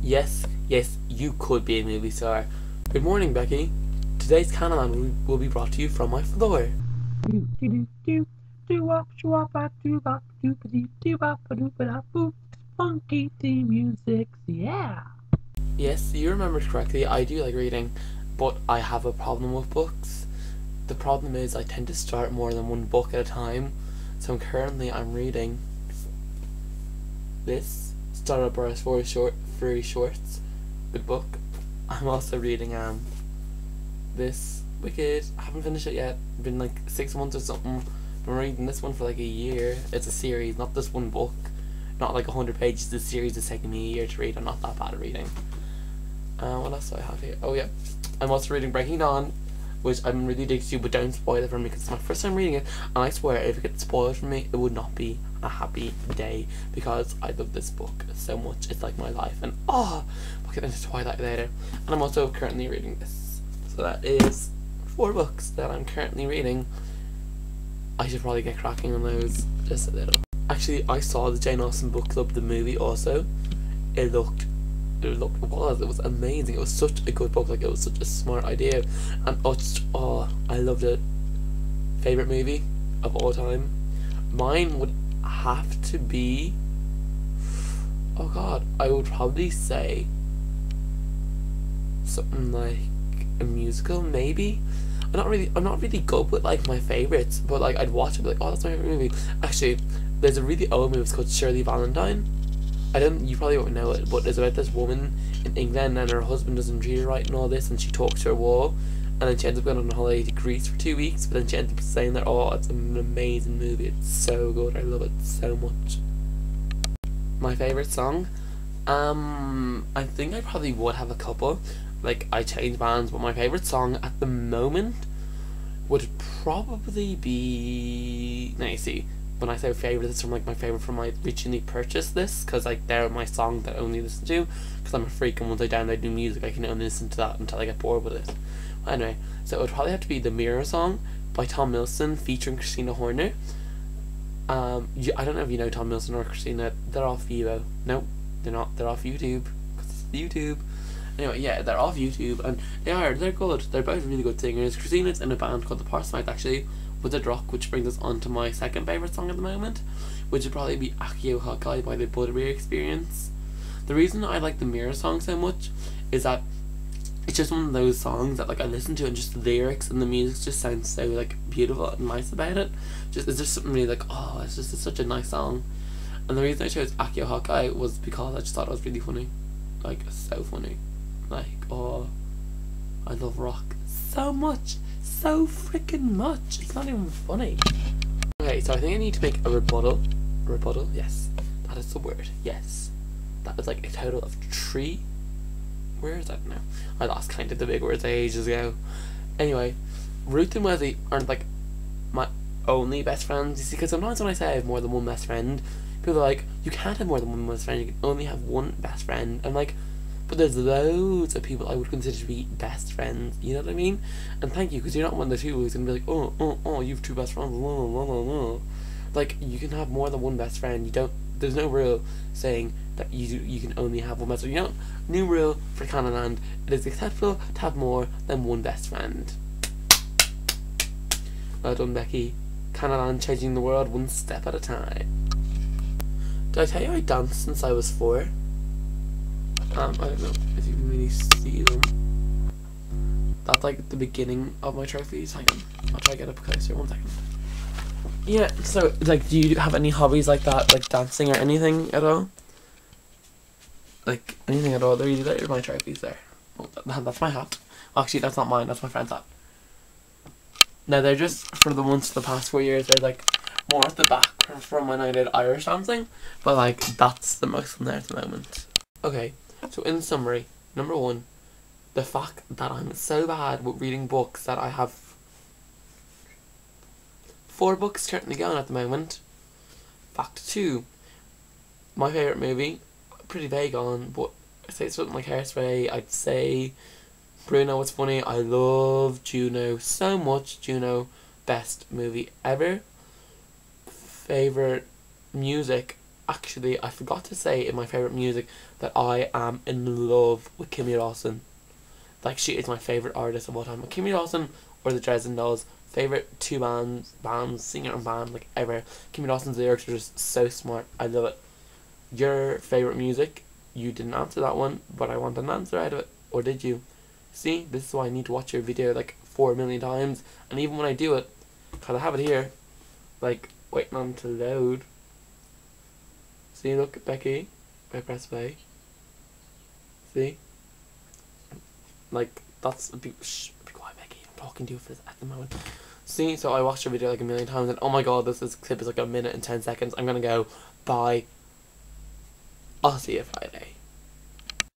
Yes, you could be a movie star. Good morning, Becky. Today's CanaLand will be brought to you from my floor. Funky theme music, yeah. Yes, you remembered correctly, I do like reading, but I have a problem with books. The problem is I tend to start more than one book at a time, so currently I'm reading this, Startup Burst Furry Shorts, good book. I'm also reading this, Wicked. I haven't finished it yet, been like 6 months or something. I'm reading this one for like a year. It's a series, not this one book. Not like 100 pages. This series is taking me a year to read. I'm not that bad at reading. What else do I have here? Oh yeah, I'm also reading Breaking Dawn, which I'm really addicted to, but don't spoil it for me because it's my first time reading it, and I swear if it gets spoiled for me, it would not be a happy day because I love this book so much. It's like my life, and we'll get into Twilight later. And I'm also currently reading this, so that is 4 books that I'm currently reading. I should probably get cracking on those just a little. Actually, I saw the Jane Austen book club, the movie also. It was amazing. It was such a good book. Like, it was such a smart idea, and I loved it. Favorite movie of all time? Mine would have to be, oh god, I would probably say something like a musical, maybe. I'm not really good with like my favorites, but like I'd watch it and be like, oh, that's my favorite movie. Actually, there's a really old movie, it's called Shirley Valentine. You probably won't know it, but it's about this woman in England and her husband doesn't treat her right and all this, and she talks to her wall, and then she ends up going on a holiday to Greece for 2 weeks, but then she ends up saying that, oh, it's an amazing movie, it's so good, I love it so much. My favourite song? I think I probably would have a couple. Like, I change bands, but my favourite song at the moment would probably be... Now you see, when I say favourite, it's from like my favourite from my recently purchased this, because like they're my song that I only listen to, because I'm a freak, and once I download new music I can only listen to that until I get bored with it. Well, anyway, so it would probably have to be the Mirror Song by Tom Milson featuring Christina Horner. I don't know if you know Tom Milson or Christina. They're off Vivo. No, they're not. They're off YouTube, because it's YouTube. Anyway, yeah, they're off YouTube, and they're good. They're both really good singers. Christina's in a band called The Parsonites, actually, with a rock, which brings us on to my second favourite song at the moment, which would probably be Akio Hakai by the Butterbeer Experience. The reason I like the Mirror Song so much is that it's just one of those songs that like I listen to and just the lyrics and the music just sounds so like beautiful and nice about it. It's just something really like, oh, it's such a nice song. And the reason I chose Akio Hakai was because I just thought it was really funny. Like, so funny. Like, oh, I love rock so much. So freaking much. It's not even funny. Okay, so I think I need to make a rebuttal. Rebuttal? Yes. That is the word. Yes. That is like a total of 3 words. I don't know. I lost kind of the big words ages ago. Anyway, Ruth and Wesley aren't like my only best friends. You see, because sometimes when I say I have more than one best friend, people are like, you can't have more than one best friend. You can only have one best friend. I'm like, but there's loads of people I would consider to be best friends, you know what I mean? And thank you, because you're not one of the two who's going to be like, oh, you have 2 best friends, Like, you can have more than one best friend. There's no rule saying that you can only have one best friend. You know, new rule for CanaLand, it is acceptable to have more than one best friend. Well done, Becky. CanaLand changing the world one step at a time. Did I tell you I danced since I was 4? I don't know if you can really see them. That's like the beginning of my trophies. Hang on, I'll try to get up closer. 1 second. Yeah, so like, do you have any hobbies like that, like dancing or anything at all? Like anything at all? There are my trophies there. Oh, that's my hat. Actually, that's not mine. That's my friend's hat. Now they're just for the ones for the past 4 years. They're like more at the back from when I did Irish dancing, but like that's the most from there at the moment. Okay. So in summary, number 1, the fact that I'm so bad with reading books that I have 4 books currently going at the moment. Fact 2, my favourite movie, pretty vague on, but I'd say something like Hairspray. I'd say Bruno was funny. I love Juno so much. Juno, best movie ever. Favourite music, actually, I forgot to say in my favourite music that I am in love with Kimmy Dawson. Like, she is my favourite artist of all time. Kimmy Dawson or the Dresden Dolls, favourite two bands, singer and band, like, ever. Kimmy Dawson's lyrics are just so smart. I love it. Your favourite music? You didn't answer that one, but I want an answer out of it. Or did you? See, this is why I need to watch your video like 4 million times. And even when I do it, because I have it here, like, waiting on to load. See, look, Becky, I press play. See? Like, that's a big, shh, be quiet, Becky, I'm talking to you for this at the moment. See, so I watched your video like a million times, and oh my god, this clip is like 1 minute and 10 seconds. I'm gonna go, bye. I'll see you Friday.